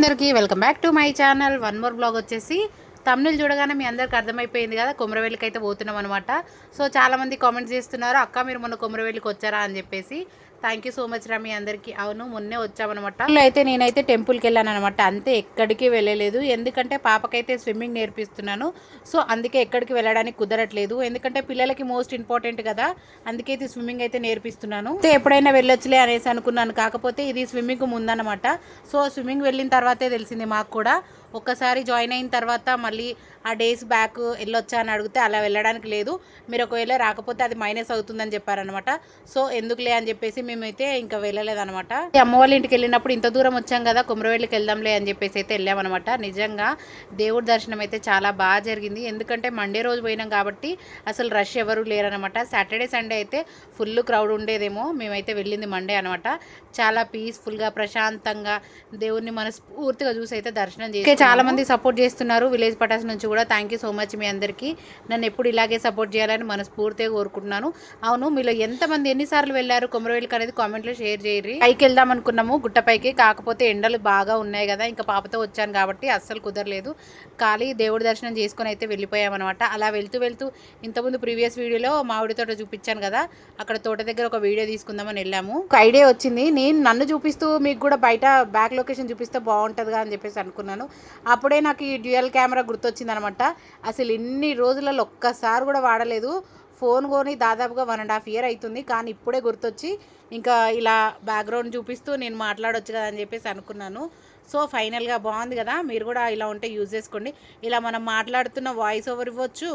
అందరికీ welcome back to my channel. One more blog వచ్చేసి తమిళ్ చూడగానే మీ అందరికి అర్థమైపోయింది కదా, కొమరవెల్లికి అయితే పోతున్నాం అనమాట. సో చాలామంది కామెంట్స్ చేస్తున్నారు, అక్క మీరు మొన్న కొమరవెల్లికి వచ్చారా అని చెప్పేసి. థ్యాంక్ యూ సో మచ్ రా మీ అందరికీ. అవును, మొన్నే వచ్చామన్నమాట. అయితే నేనైతే టెంపుల్కి వెళ్ళాను అనమాట, అంతే ఎక్కడికి వెళ్ళలేదు. ఎందుకంటే పాపకైతే స్విమ్మింగ్ నేర్పిస్తున్నాను, సో అందుకే ఎక్కడికి వెళ్ళడానికి కుదరట్లేదు. ఎందుకంటే పిల్లలకి మోస్ట్ ఇంపార్టెంట్ కదా, అందుకే ఇది స్విమ్మింగ్ అయితే నేర్పిస్తున్నాను. ఎప్పుడైనా వెళ్ళొచ్చులే అనేసి అనుకున్నాను, కాకపోతే ఇది స్విమ్మింగ్ ముందనమాట. సో స్విమ్మింగ్ వెళ్ళిన తర్వాతే తెలిసింది మాకు కూడా. ఒక్కసారి జాయిన్ అయిన తర్వాత మళ్ళీ ఆ డేస్ బ్యాక్ వెళ్ళొచ్చా అని అడిగితే అలా వెళ్ళడానికి లేదు, మీరు ఒకవేళ రాకపోతే అది మైనస్ అవుతుందని చెప్పారనమాట. సో ఎందుకులే అని చెప్పేసి మేమైతే ఇంకా వెళ్ళలేదనమాట. అమ్మ వాళ్ళ ఇంటికి వెళ్ళినప్పుడు ఇంత దూరం వచ్చాం కదా, కొమరవెల్లికి వెళ్దాంలే అని చెప్పేసి అయితే వెళ్ళామన్నమాట. నిజంగా దేవుడి దర్శనం అయితే చాలా బాగా జరిగింది. ఎందుకంటే మండే రోజు పోయినాం కాబట్టి అసలు రష్ ఎవరు లేరనమాట. సాటర్డే సండే అయితే ఫుల్ క్రౌడ్ ఉండేదేమో, మేమైతే వెళ్ళింది మండే అనమాట. చాలా పీస్ఫుల్గా ప్రశాంతంగా దేవుణ్ణి మనస్ఫూర్తిగా చూసి అయితే దర్శనం చేసి చాలా మంది సపోర్ట్ చేస్తున్నారు విలేజ్ పటాస్ నుంచి కూడా. థ్యాంక్ యూ సో మచ్ మీ అందరికీ. నన్ను ఎప్పుడు ఇలాగే సపోర్ట్ చేయాలని మనస్ఫూర్తిగా కోరుకుంటున్నాను. అవును, మీలో ఎంతమంది ఎన్నిసార్లు వెళ్ళారు కొమరవెల్లికి అనేది కామెంట్లో షేర్ చేయరు. పైకి వెళ్దాం అనుకున్నాము గుట్టపైకి, కాకపోతే ఎండలు బాగా ఉన్నాయి కదా, ఇంకా పాపతో వచ్చాను కాబట్టి అస్సలు కుదరలేదు. ఖాళీ దేవుడి దర్శనం చేసుకొని అయితే వెళ్ళిపోయామన్నమాట. అలా వెళ్తూ వెళ్తూ ఇంతకుముందు ప్రీవియస్ వీడియోలో మామిడి తోట చూపించాను కదా, అక్కడ తోట దగ్గర ఒక వీడియో తీసుకుందామని వెళ్ళాము. ఒక ఐడియా వచ్చింది, నన్ను చూపిస్తూ మీకు కూడా బయట బ్యాక్ లొకేషన్ చూపిస్తే బాగుంటుందిగా అని చెప్పేసి అనుకున్నాను. అప్పుడే నాకు ఈ డ్యూయల్ కెమెరా గుర్తొచ్చింది అనమాట. అసలు ఇన్ని రోజులలో ఒక్కసారి కూడా వాడలేదు. ఫోన్ కొని దాదాపుగా 1.5 year అవుతుంది, కానీ ఇప్పుడే గుర్తొచ్చి ఇంకా ఇలా బ్యాక్గ్రౌండ్ చూపిస్తూ నేను మాట్లాడవచ్చు కదా అని చెప్పేసి అనుకున్నాను. సో ఫైనల్గా బాగుంది కదా, మీరు కూడా ఇలా ఉంటే యూజ్ చేసుకోండి. ఇలా మనం మాట్లాడుతున్న వాయిస్ ఓవర్ ఇవ్వచ్చు,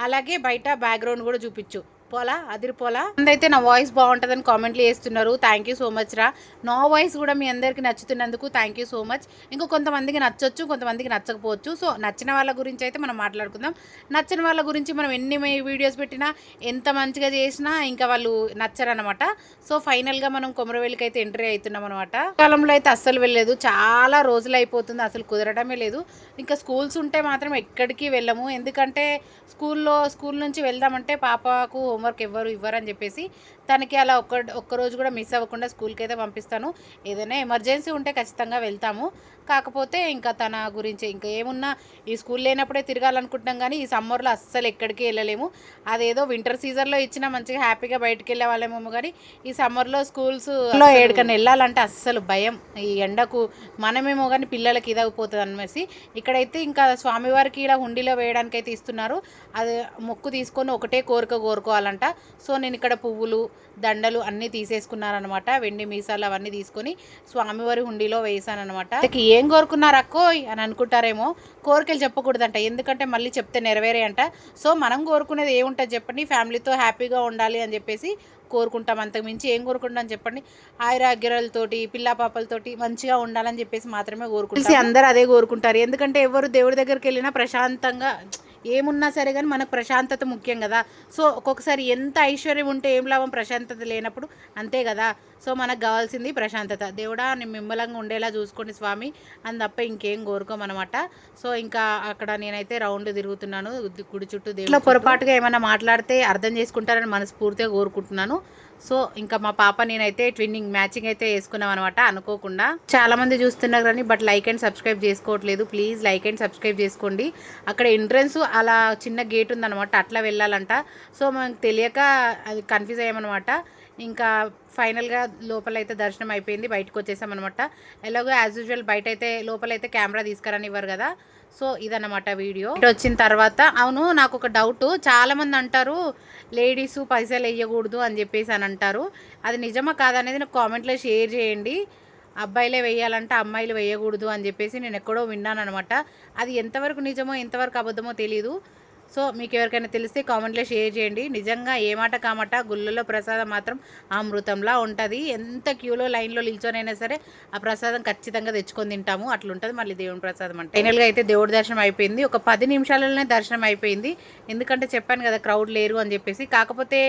అలాగే బయట బ్యాక్గ్రౌండ్ కూడా చూపించు. పోలా అదిరిపోలా అందైతే నా వాయిస్ బాగుంటుందని కామెంట్లు చేస్తున్నారు. థ్యాంక్ యూ సో మచ్ రా. నా వాయిస్ కూడా మీ అందరికీ నచ్చుతున్నందుకు థ్యాంక్ యూ సో మచ్. ఇంకో కొంతమందికి నచ్చొచ్చు, కొంతమందికి నచ్చకపోవచ్చు. సో నచ్చిన వాళ్ళ గురించి అయితే మనం మాట్లాడుకుందాం. నచ్చిన వాళ్ళ గురించి మనం ఎన్ని వీడియోస్ పెట్టినా, ఎంత మంచిగా చేసినా ఇంకా వాళ్ళు నచ్చరనమాట. సో ఫైనల్గా మనం కొమరవెల్లికి అయితే ఎంట్రీ అవుతున్నాం అనమాట. కాలంలో అయితే అస్సలు వెళ్ళలేదు, చాలా రోజులు అయిపోతుంది, అసలు కుదరడమే లేదు. ఇంకా స్కూల్స్ ఉంటే మాత్రం ఎక్కడికి వెళ్ళము. ఎందుకంటే స్కూల్ నుంచి వెళ్దామంటే పాపకు హోంవర్క్ ఇవ్వరని చెప్పేసి తనకి అలా ఒక్కరోజు కూడా మిస్ అవ్వకుండా స్కూల్కి అయితే పంపిస్తాను. ఏదైనా ఎమర్జెన్సీ ఉంటే ఖచ్చితంగా వెళ్తాము. కాకపోతే ఇంకా తన గురించి ఇంకా ఏమున్నా ఈ స్కూల్ లేనప్పుడే తిరగాలనుకుంటున్నాం, కానీ ఈ సమ్మర్లో అస్సలు ఎక్కడికి వెళ్ళలేము. అదేదో వింటర్ సీజన్లో ఇచ్చినా మంచిగా హ్యాపీగా బయటకు వెళ్ళే వాళ్ళేమో, కానీ ఈ సమ్మర్లో స్కూల్స్లో ఎక్కడికైనా వెళ్ళాలంటే అస్సలు భయం. ఈ ఎండకు మనమేమో కానీ పిల్లలకి ఇదైపోతుంది అనేసి ఇక్కడైతే ఇంకా స్వామివారికి ఇలా హుండీలో వేయడానికి అయితే ఇస్తున్నారు. అది మొక్కు తీసుకొని ఒకటే కోరుకోవాలంట. సో నేను ఇక్కడ పువ్వులు దండలు అన్నీ తీసేసుకున్నారనమాట. వెండి మీసాలు అవన్నీ తీసుకొని స్వామివారి హుండీలో వేసానమాట. ఏం కోరుకున్నారు అక్కోయ్ అని అనుకుంటారేమో, కోరికలు చెప్పకూడదంట, ఎందుకంటే మళ్ళీ చెప్తే నెరవేరే అంట. సో మనం కోరుకునేది ఏముంటుంది చెప్పండి, ఫ్యామిలీతో హ్యాపీగా ఉండాలి అని చెప్పేసి కోరుకుంటాం. అంతకు మించి ఏం కోరుకుంటాం చెప్పండి. ఆయురాగ్యరాలతోటి పిల్లా పాపలతోటి మంచిగా ఉండాలని చెప్పేసి మాత్రమే కోరుకుంటాం. అందరూ అదే కోరుకుంటారు, ఎందుకంటే ఎవరు దేవుడి దగ్గరికి వెళ్ళినా ప్రశాంతంగా ఏమున్నా సరే కానీ మనకు ప్రశాంతత ముఖ్యం కదా. సో ఒక్కొక్కసారి ఎంత ఐశ్వర్యం ఉంటే ఏం లాభం ప్రశాంతత లేనప్పుడు, అంతే కదా. సో మనకు కావాల్సింది ప్రశాంతత. దేవుడా నేను మిమ్మలంగా ఉండేలా చూసుకోండి స్వామి అని తప్ప ఇంకేం కోరుకోమన్నమాట. సో ఇంకా అక్కడ నేనైతే రౌండ్ తిరుగుతున్నాను గుడి చుట్టూ. దేవుడిలో పొరపాటుగా ఏమైనా మాట్లాడితే అర్థం చేసుకుంటారని మనస్ఫూర్తిగా కోరుకుంటున్నాను. సో ఇంకా మా పాప నేనైతే ట్విన్నింగ్ మ్యాచింగ్ అయితే వేసుకున్నాం అనమాట అనుకోకుండా. చాలా మంది చూస్తున్నారు కానీ బట్ లైక్ అండ్ సబ్స్క్రైబ్ చేసుకోవట్లేదు. ప్లీజ్ లైక్ అండ్ సబ్స్క్రైబ్ చేసుకోండి. అక్కడ ఎంట్రన్స్ అలా చిన్న గేట్ ఉందన్నమాట, అట్లా వెళ్ళాలంట. సో మనకు తెలియక అది కన్ఫ్యూజ్ అయ్యామన్నమాట. ఇంకా ఫైనల్గా లోపలైతే దర్శనం అయిపోయింది, బయటకు వచ్చేసామన్నమాట. ఎలాగో యాజ్ యూజువల్ బయట అయితే లోపలైతే కెమెరా తీసుకురని ఇవ్వరు కదా. సో ఇదన్నమాట వీడియో. వచ్చిన తర్వాత అవును నాకు ఒక డౌట్, చాలామంది అంటారు లేడీస్ పైసలు వేయకూడదు అని చెప్పేసి అని అంటారు. అది నిజమా కాదనేది నాకు కామెంట్లో షేర్ చేయండి. అబ్బాయిలే వేయాలంటే అమ్మాయిలు వేయకూడదు అని చెప్పేసి నేను ఎక్కడో విన్నాను అనమాట. అది ఎంతవరకు నిజమో ఎంతవరకు అబద్ధమో తెలీదు. సో మీకు ఎవరికైనా తెలిస్తే కామెంట్లో షేర్ చేయండి. నిజంగా ఏ మాట కామాట గుళ్ళలో ప్రసాదం మాత్రం అమృతంలా ఉంటుంది. ఎంత క్యూలో లైన్లో నిల్చొనైనా సరే ఆ ప్రసాదం ఖచ్చితంగా తెచ్చుకొని తింటాము, అట్లుంటుంది మళ్ళీ దేవుని ప్రసాదం అంటే. ఫైనల్గా అయితే దేవుడి దర్శనం అయిపోయింది, ఒక 10 నిమిషాలలోనే దర్శనం అయిపోయింది. ఎందుకంటే చెప్పాను కదా క్రౌడ్ లేరు అని చెప్పేసి. కాకపోతే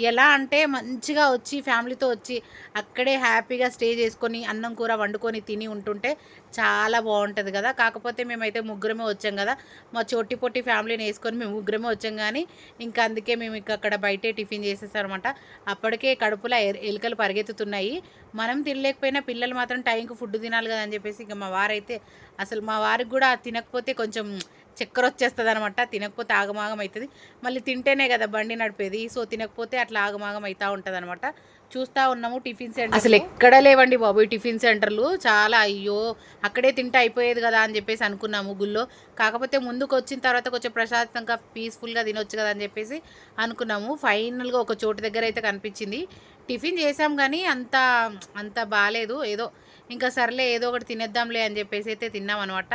ఎలా అంటే మంచిగా వచ్చి ఫ్యామిలీతో వచ్చి అక్కడే హ్యాపీగా స్టే చేసుకొని అన్నం కూర వండుకొని తిని ఉంటుంటే చాలా బాగుంటుంది కదా. కాకపోతే మేమైతే ముగ్గురమే వచ్చాం కదా, మా చోటి పొట్టి ఫ్యామిలీని వేసుకొని మేము ముగ్గురమే వచ్చాం. కానీ ఇంకా అందుకే మేము ఇంకా అక్కడ బయటే టిఫిన్ చేసేసారనమాట. అప్పటికే కడుపులో ఎలుకలు పరిగెత్తుతున్నాయి. మనం తినలేకపోయినా పిల్లలు మాత్రం టైంకి ఫుడ్ తినాలి కదా అని చెప్పేసి ఇంకా మా వారైతే అసలు మా వారికి కూడా తినకపోతే కొంచెం చక్కెర వచ్చేస్తుంది అనమాట. తినకపోతే ఆగమాగం అవుతుంది, మళ్ళీ తింటేనే కదా బండి నడిపేది. సో తినకపోతే అట్లా ఆగమాగం అవుతూ ఉంటుంది అనమాట. చూస్తూ ఉన్నాము టిఫిన్ సెంటర్ అసలు ఎక్కడ లేవండి బాబు ఈ టిఫిన్ సెంటర్లు. చాలా అయ్యో అక్కడే తింటే అయిపోయేది కదా అని చెప్పేసి అనుకున్నాము గుళ్ళో. కాకపోతే ముందుకు వచ్చిన తర్వాత కొంచెం ప్రశాంతంగా పీస్ఫుల్గా తినొచ్చు కదా అని చెప్పేసి అనుకున్నాము. ఫైనల్గా ఒక చోటు దగ్గర అయితే కనిపించింది. టిఫిన్ చేసాం కానీ అంత అంత బాగాలేదు. ఏదో ఇంకా సర్లే ఏదో ఒకటి తినేద్దాంలే అని చెప్పేసి అయితే తిన్నాం అనమాట.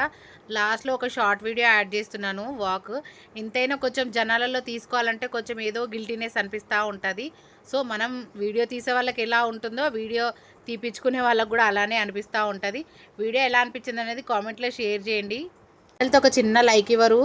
లాస్ట్లో ఒక షార్ట్ వీడియో యాడ్ చేస్తున్నాను వాక్. ఇంతైనా కొంచెం జనాలలో తీసుకోవాలంటే కొంచెం ఏదో గిల్టీనెస్ అనిపిస్తూ ఉంటుంది. సో మనం వీడియో తీసే వాళ్ళకి ఎలా ఉంటుందో వీడియో తీపించుకునే వాళ్ళకు కూడా అలానే అనిపిస్తూ ఉంటుంది. వీడియో ఎలా అనిపించింది అనేది కామెంట్లో షేర్ చేయండి. వాళ్ళతో ఒక చిన్న లైక్ ఇవ్వరు.